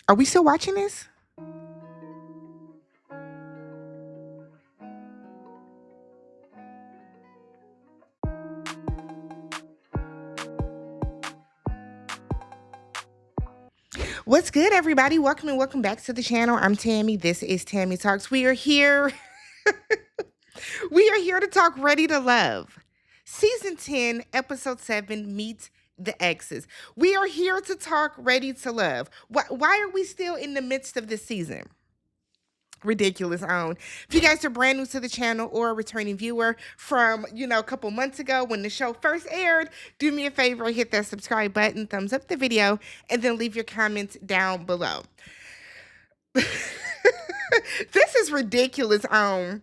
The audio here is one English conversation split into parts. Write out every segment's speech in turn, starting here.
Are we still watching this? What's good, everybody? Welcome and welcome back to the channel. I'm Tammy. This is Tammy Talks. We are here. We are here to talk Ready to Love. Season 10, episode 7 meets the Exes. We are here to talk Ready to Love. Why are we still in the midst of this season? Ridiculous own. If you guys are brand new to the channel or a returning viewer from, a couple months ago when the show first aired, do me a favor, hit that subscribe button, thumbs up the video, and then leave your comments down below. This is ridiculous own.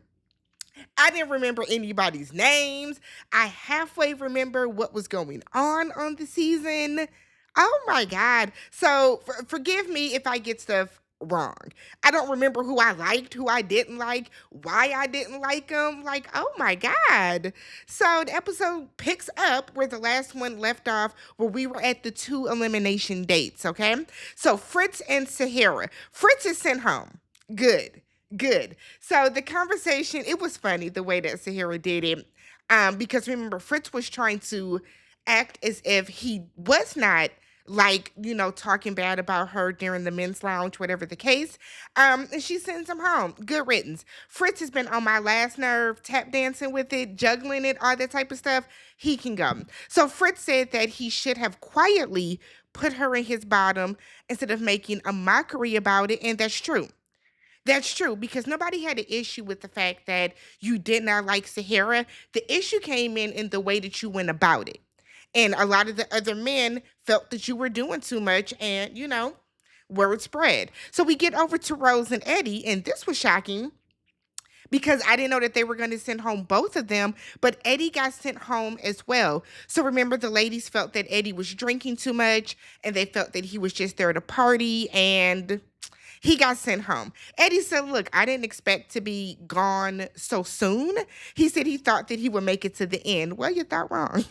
I didn't remember anybody's names. I halfway remember what was going on the season. Oh my God. So forgive me if I get stuff wrong. I don't remember who I liked, who I didn't like, why I didn't like them. Like, oh my God. So the episode picks up where the last one left off, where we were at the 2 elimination dates, okay? So Fritz and Sahara. Fritz is sent home. Good. Good. So the conversation, it was funny the way that Sahara did it. Because remember, Fritz was trying to act as if he was not like, talking bad about her during the men's lounge, whatever the case. And she sends him home. Good riddance. Fritz has been on my last nerve, tap dancing with it, juggling it, all that type of stuff. He can go. So Fritz said that he should have quietly put her in his bottom instead of making a mockery about it. And that's true. That's true, because nobody had an issue with the fact that you did not like Sahara. The issue came in the way that you went about it. And a lot of the other men felt that you were doing too much and, word spread. So we get over to Rose and Eddie, and this was shocking because I didn't know that they were going to send home both of them, but Eddie got sent home as well. So remember, the ladies felt that Eddie was drinking too much and they felt that he was just there to party, and he got sent home. Eddie said, look, I didn't expect to be gone so soon. He said he thought that he would make it to the end. Well, you thought wrong.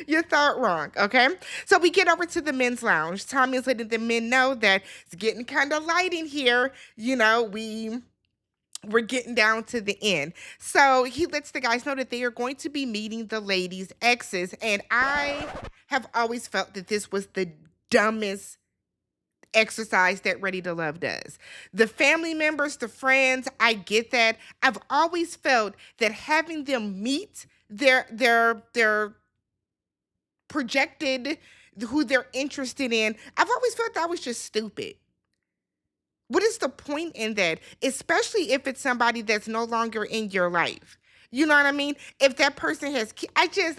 You thought wrong, okay? So we get over to the men's lounge. Tommy is letting the men know that it's getting kind of light in here. We're getting down to the end. So he lets the guys know that they are going to be meeting the ladies' exes. And I have always felt that this was the dumbest exercise that Ready to Love does. The family members, the friends, I get that. I've always felt that having them meet their projected, who they're interested in, I've always felt that was just stupid. What is the point in that? Especially if it's somebody that's no longer in your life. You know what I mean? If that person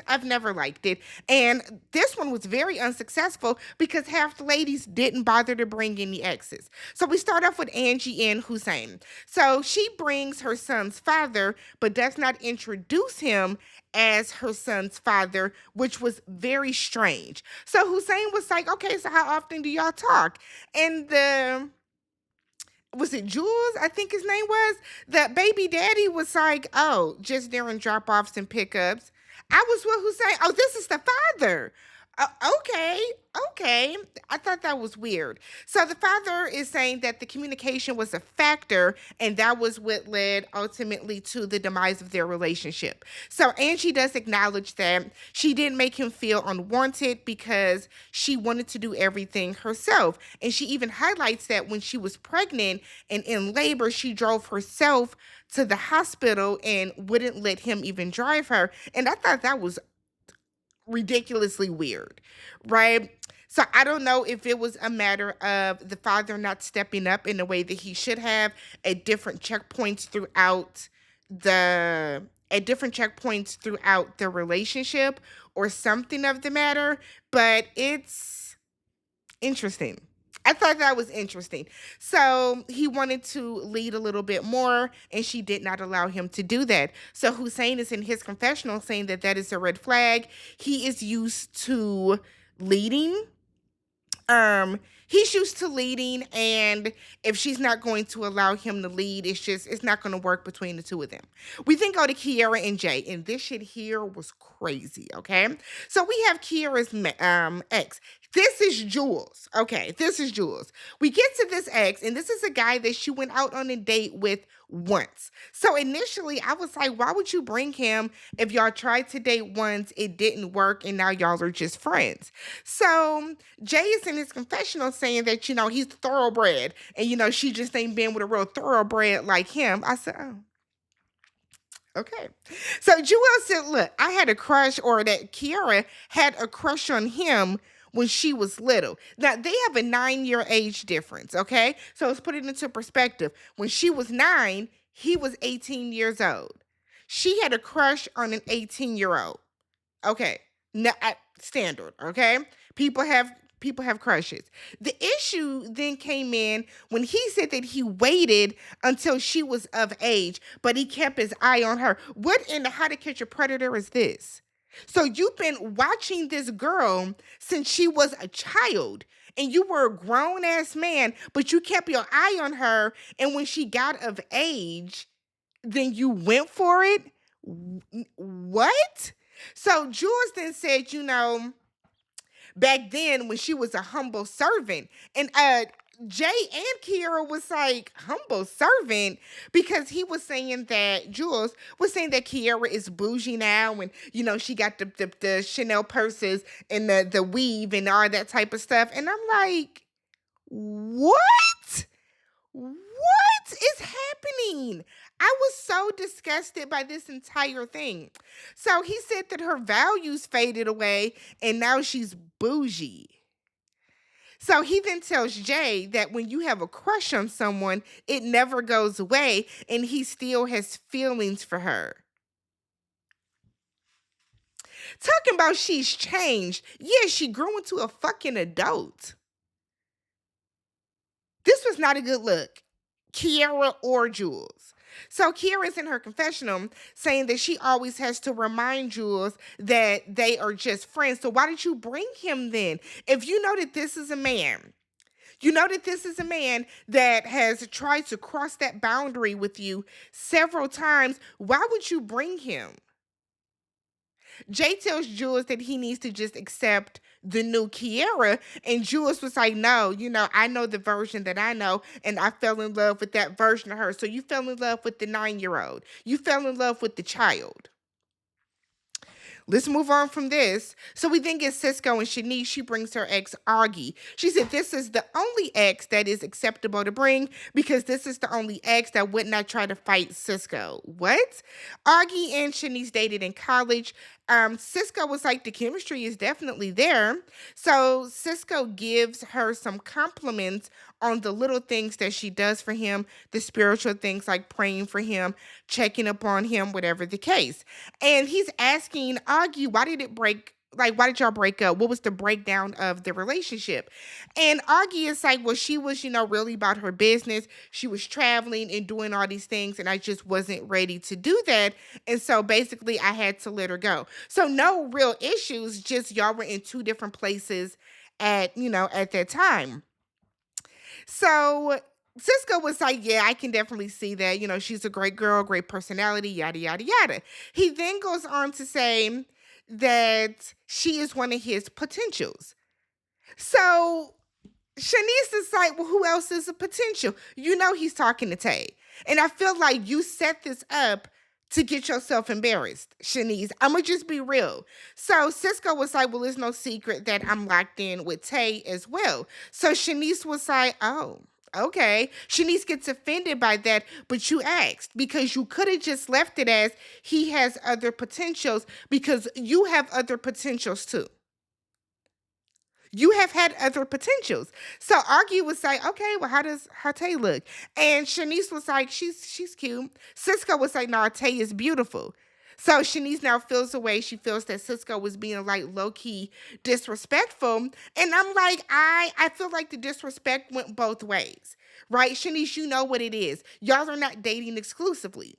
I've never liked it. And this one was very unsuccessful because half the ladies didn't bother to bring any exes. So we start off with Angie and Husieen. So she brings her son's father, but does not introduce him as her son's father, which was very strange. So Husieen was like, okay, so how often do y'all talk? And was it Jules? I think his name was. That baby daddy was like, oh, just during drop offs and pickups. I was with Hussein. Oh, this is the father. Okay, okay. I thought that was weird. So the father is saying that the communication was a factor, and that was what led ultimately to the demise of their relationship. So Angie does acknowledge that she didn't make him feel unwanted because she wanted to do everything herself. And she even highlights that when she was pregnant and in labor, she drove herself to the hospital and wouldn't let him even drive her. And I thought that was ridiculously weird, right? So I don't know if it was a matter of the father not stepping up in the way that he should have at different checkpoints throughout the relationship or something of the matter, but it's interesting. I thought that was interesting. So he wanted to lead a little bit more, and she did not allow him to do that. So Husieen is in his confessional saying that that is a red flag. He is used to leading. He's used to leading, and if she's not going to allow him to lead, it's not going to work between the two of them. We then go to Kiara and Jay, and this shit here was crazy, okay? So we have Kiara's ex. This is Jules. Okay, this is Jules. We get to this ex, and this is a guy that she went out on a date with once. So initially, I was like, why would you bring him if y'all tried to date once, it didn't work, and now y'all are just friends? So Jay is in his confessional saying that, he's thoroughbred, and, she just ain't been with a real thoroughbred like him. I said, oh. Okay. So Jewel said, look, I had a crush, or that Kiara had a crush on him when she was little. Now, they have a 9-year age difference, okay? So let's put it into perspective. When she was 9, he was 18 years old. She had a crush on an 18-year-old. Okay. No, standard, okay? People have crushes. The issue then came in when he said that he waited until she was of age, but he kept his eye on her. What in the How to Catch a Predator is this? So you've been watching this girl since she was a child, and you were a grown ass man, but you kept your eye on her, and when she got of age, then you went for it? What? So Jules then said, back then when she was a humble servant, and Jay and Kiara was like, humble servant, because he was saying that Jules was saying that Kiara is bougie now, and she got the Chanel purses and the weave and all that type of stuff, and I'm like, what? What is happening? I was so disgusted by this entire thing. So he said that her values faded away and now she's bougie. So he then tells Jay that when you have a crush on someone, it never goes away, and he still has feelings for her. Talking about she's changed. Yeah, she grew into a fucking adult. This was not a good look. Kiara or Jules. So Kiara's in her confessional saying that she always has to remind Jules that they are just friends. So why did you bring him then? If you know that this is a man, that has tried to cross that boundary with you several times, why would you bring him? Jay tells Jules that he needs to just accept the new Kiara, and Jules was like, no, I know the version that I know, and I fell in love with that version of her. So you fell in love with the 9-year-old. You fell in love with the child. Let's move on from this. So we then get Cisco and Shanice. She brings her ex, Augie. She said this is the only ex that is acceptable to bring because this is the only ex that would not try to fight Cisco. What? Augie and Shanice dated in college. Cisco was like, the chemistry is definitely there. So Cisco gives her some compliments on the little things that she does for him, the spiritual things like praying for him, checking up on him, whatever the case. And he's asking Augie, why did it break? Like, why did y'all break up? What was the breakdown of the relationship? And Augie is like, well, she was, really about her business. She was traveling and doing all these things, and I just wasn't ready to do that. And so basically I had to let her go. So no real issues, just y'all were in two different places at that time. So Cisco was like, yeah, I can definitely see that. She's a great girl, great personality, yada, yada, yada. He then goes on to say that she is one of his potentials. So Shanice is like, well, who else is a potential? He's talking to Tay. And I feel like you set this up to get yourself embarrassed, Shanice. I'm going to just be real. So Cisco was like, well, it's no secret that I'm locked in with Tay as well. So Shanice was like, oh, okay. Shanice gets offended by that, but you asked because you could have just left it as he has other potentials because you have other potentials too. You have had other potentials. So Augie was like, okay, well, how Tay look? And Shanice was like, she's cute. Cisco was like, nah, Tay is beautiful. So Shanice now feels away. She feels that Cisco was being like low-key disrespectful. And I'm like, I feel like the disrespect went both ways. Right? Shanice, you know what it is. Y'all are not dating exclusively.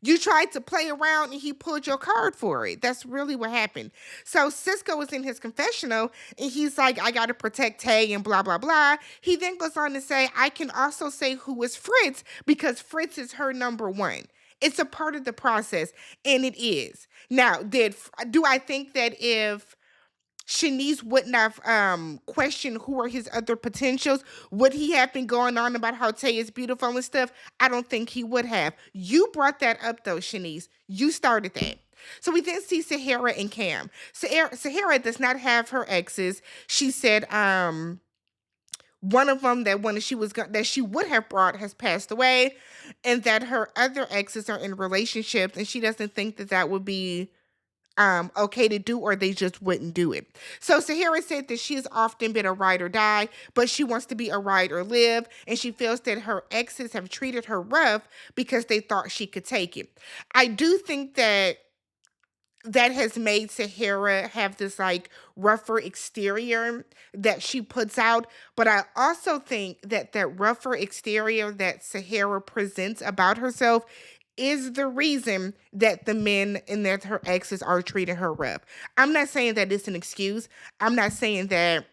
You tried to play around and he pulled your card for it. That's really what happened. So Cisco was in his confessional and he's like, I got to protect Tay and blah, blah, blah. He then goes on to say, I can also say who is Fritz because Fritz is her number one. It's a part of the process, and it is. Now, do I think that if Shanice wouldn't have questioned who are his other potentials. Would he have been going on about how Tay is beautiful and stuff? I don't think he would have. You brought that up though, Shanice. You started that. So we then see Sahara and Cam. Sahara does not have her exes. She said one of them that one she was that she would have brought has passed away, and that her other exes are in relationships, and she doesn't think that that would be okay to do, or they just wouldn't do it. So Sahara said that she has often been a ride or die, but she wants to be a ride or live, and she feels that her exes have treated her rough because they thought she could take it. I do think that that has made Sahara have this like rougher exterior that she puts out. But I also think that that rougher exterior that Sahara presents about herself is the reason that the men and that her exes are treating her rough. I'm not saying that it's an excuse. I'm not saying that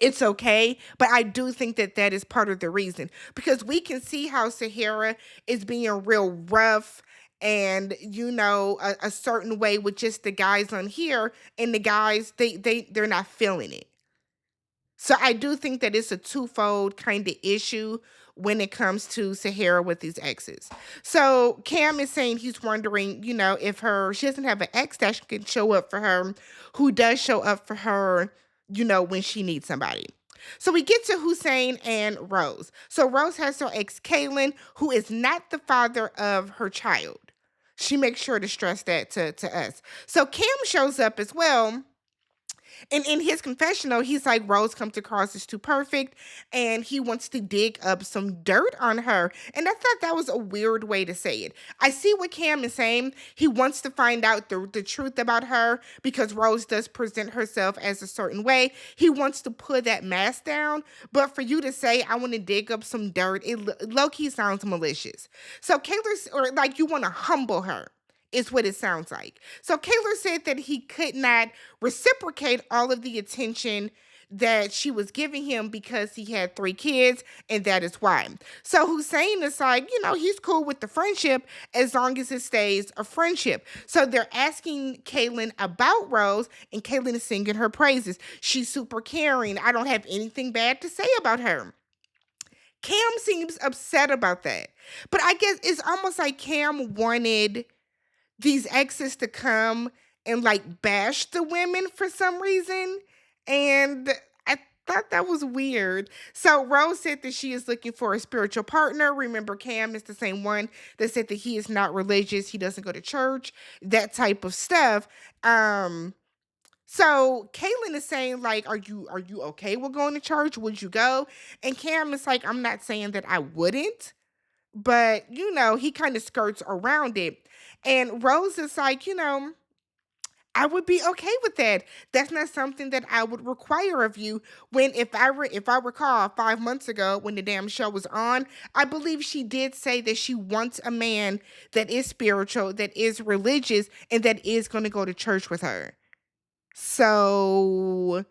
it's okay, but I do think that that is part of the reason, because we can see how Sahara is being real rough and a certain way with just the guys on here, and the guys they're not feeling it. So I do think that it's a twofold kind of issue when it comes to Sahara with these exes. So Cam is saying he's wondering, if she doesn't have an ex that can show up for her, who does show up for her, when she needs somebody. So we get to Husieen and Rose. So Rose has her ex Kaylin, who is not the father of her child. She makes sure to stress that to us. So Cam shows up as well, and in his confessional, he's like, Rose comes across as too perfect, and he wants to dig up some dirt on her. And I thought that was a weird way to say it. I see what Cam is saying. He wants to find out the truth about her because Rose does present herself as a certain way. He wants to put that mask down. But for you to say, I want to dig up some dirt, it low-key sounds malicious. So Kayla's, or like you want to humble her, is what it sounds like. So Kayla said that he could not reciprocate all of the attention that she was giving him because he had 3 kids, and that is why. So Husieen is like, he's cool with the friendship as long as it stays a friendship. So they're asking Kaylin about Rose, and Kaylin is singing her praises. She's super caring. I don't have anything bad to say about her. Cam seems upset about that. But I guess it's almost like Cam wanted these exes to come and like bash the women for some reason. And I thought that was weird. So Rose said that she is looking for a spiritual partner. Remember, Cam is the same one that said that he is not religious, he doesn't go to church, that type of stuff. So Kaylin is saying, like, are you okay with going to church? Would you go? And Cam is like, I'm not saying that I wouldn't, but he kind of skirts around it. And Rose is like, I would be okay with that. That's not something that I would require of you. When if I recall 5 months ago when the damn show was on, I believe she did say that she wants a man that is spiritual, that is religious, and that is going to go to church with her. So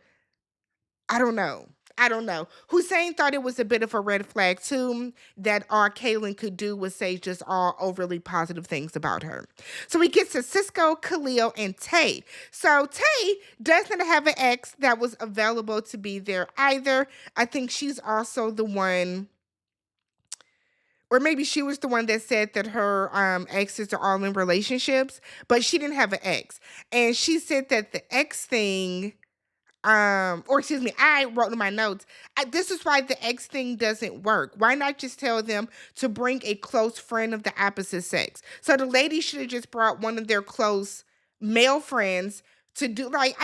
I don't know. Husieen thought it was a bit of a red flag too, that all Kaylin could do was say just all overly positive things about her. So we get to Cisco, Khalil, and Tay. So Tay doesn't have an ex that was available to be there either. I think she's also the one, or maybe she was the one that said that her exes are all in relationships, but she didn't have an ex. And she said that the ex thing, or excuse me, I wrote in my notes, this is why the ex thing doesn't work. Why not just tell them to bring a close friend of the opposite sex? So the lady should have just brought one of their close male friends to do, like,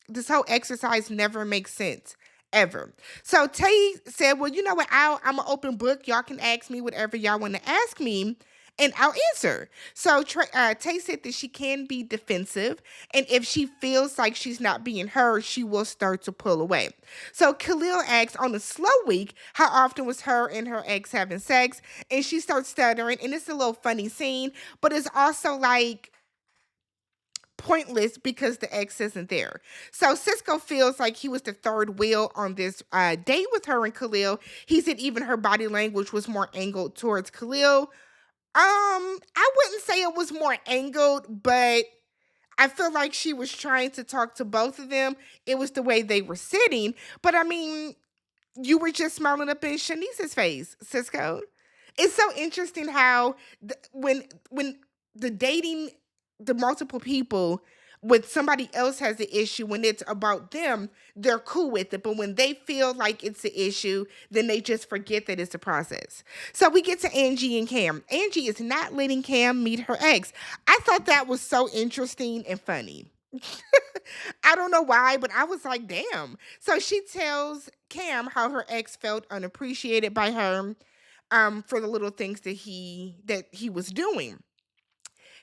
this whole exercise never makes sense. Ever. So Tay said, well, you know what? I'm an open book. Y'all can ask me whatever y'all want to ask me, and I'll answer. So Tay said that she can be defensive, and if she feels like she's not being heard, she will start to pull away. So Khalil asks on a slow week, how often was her and her ex having sex? And she starts stuttering, and it's a little funny scene, but it's also like pointless because the ex isn't there. So Cisco feels like he was the third wheel on this date with her and Khalil. He said even her body language was more angled towards Khalil. I wouldn't say it was more angled, but I feel like she was trying to talk to both of them. It was the way they were sitting. But I mean, you were just smiling up in Shanice's face, Cisco. It's so interesting how when the dating the multiple people when somebody else has an issue, when it's about them, they're cool with it. But when they feel like it's an issue, then they just forget that it's a process. So we get to Angie and Cam. Angie is not letting Cam meet her ex. I thought that was so interesting and funny. I don't know why, but I was like, damn. So she tells Cam how her ex felt unappreciated by her for the little things that he was doing.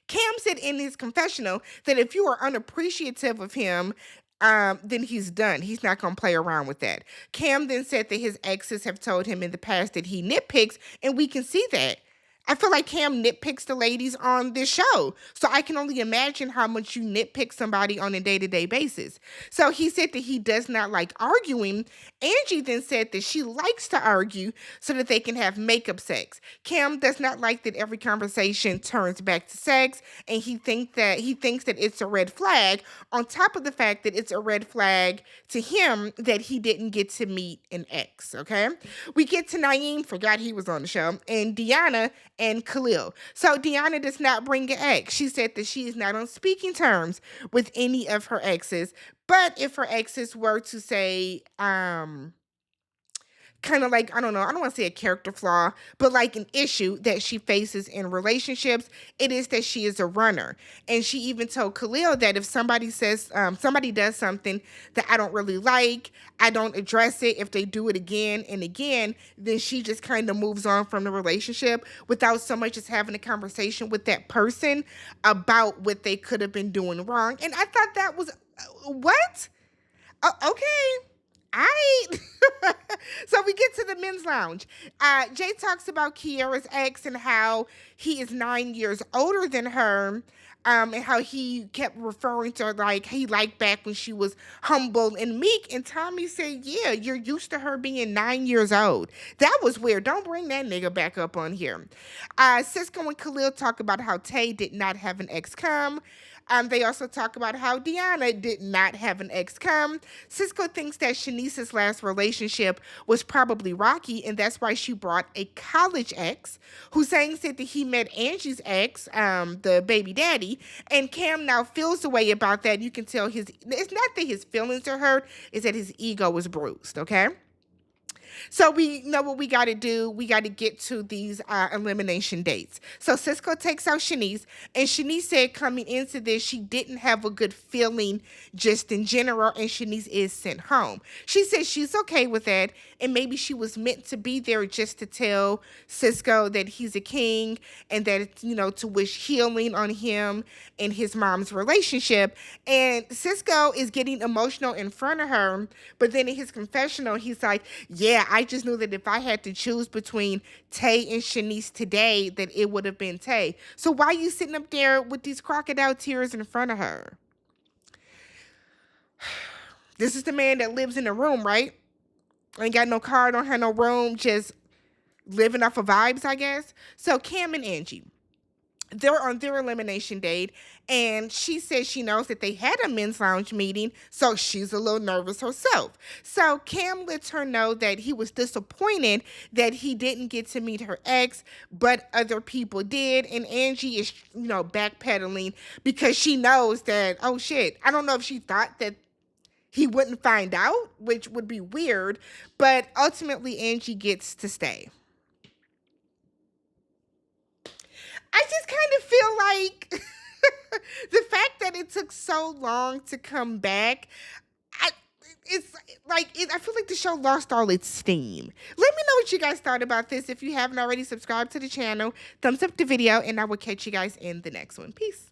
Cam said in his confessional that if you are unappreciative of him, then he's done. He's not going to play around with that. Cam then said that his exes have told him in the past that he nitpicks, and we can see that. I feel like Cam nitpicks the ladies on this show. So I can only imagine how much you nitpick somebody on a day-to-day basis. So he said that he does not like arguing. Angie then said that she likes to argue so that they can have makeup sex. Cam does not like that every conversation turns back to sex, and he thinks that it's a red flag, on top of the fact that it's a red flag to him that he didn't get to meet an ex, okay? We get to Naeem, forgot he was on the show, and Deanna and Khalil. So Deanna does not bring an ex. She said that she is not on speaking terms with any of her exes. But if her exes were to say, kind of like, I don't know, I don't want to say a character flaw, but like an issue that she faces in relationships, it is that she is a runner. And she even told Khalil that if somebody does something that I don't really like, I don't address it. If they do it again and again, then she just kind of moves on from the relationship without so much as having a conversation with that person about what they could have been doing wrong. And I thought that was, what? Okay. So we get to the men's lounge. Jay talks about Kiara's ex and how he is 9 years older than her, and how he kept referring to her like he liked back when she was humble and meek. And Tommy said, yeah, you're used to her being 9 years old. That was weird. Don't bring that nigga back up on here. Cisco and Khalil talk about how Tay did not have an ex come. They also talk about how Deanna did not have an ex come. Cisco thinks that Shanice's last relationship was probably rocky, and that's why she brought a college ex. Husieen said that he met Angie's ex, the baby daddy, and Cam now feels the way about that. You can tell it's not that his feelings are hurt, it's that his ego was bruised, okay? So we know what we got to do. We got to get to these elimination dates. So Cisco takes out Shanice, and Shanice said coming into this, she didn't have a good feeling just in general, and Shanice is sent home. She says she's okay with that, and maybe she was meant to be there just to tell Cisco that he's a king, and that, to wish healing on him and his mom's relationship. And Cisco is getting emotional in front of her, but then in his confessional, he's like, yeah, I just knew that if I had to choose between Tay and Shanice today, that it would have been Tay. So why are you sitting up there with these crocodile tears in front of her? This is the man that lives in a room, right? Ain't got no car, don't have no room, just living off of vibes, I guess. So Cam and Angie, they're on their elimination date, and she says she knows that they had a men's lounge meeting, so she's a little nervous herself. So Cam lets her know that he was disappointed that he didn't get to meet her ex, but other people did, and Angie is, backpedaling because she knows that, oh shit, I don't know if she thought that he wouldn't find out, which would be weird, but ultimately Angie gets to stay. I just kind of feel like the fact that it took so long to come back, I feel like the show lost all its steam. Let me know what you guys thought about this. If you haven't already, subscribe to the channel, thumbs up the video, and I will catch you guys in the next one. Peace.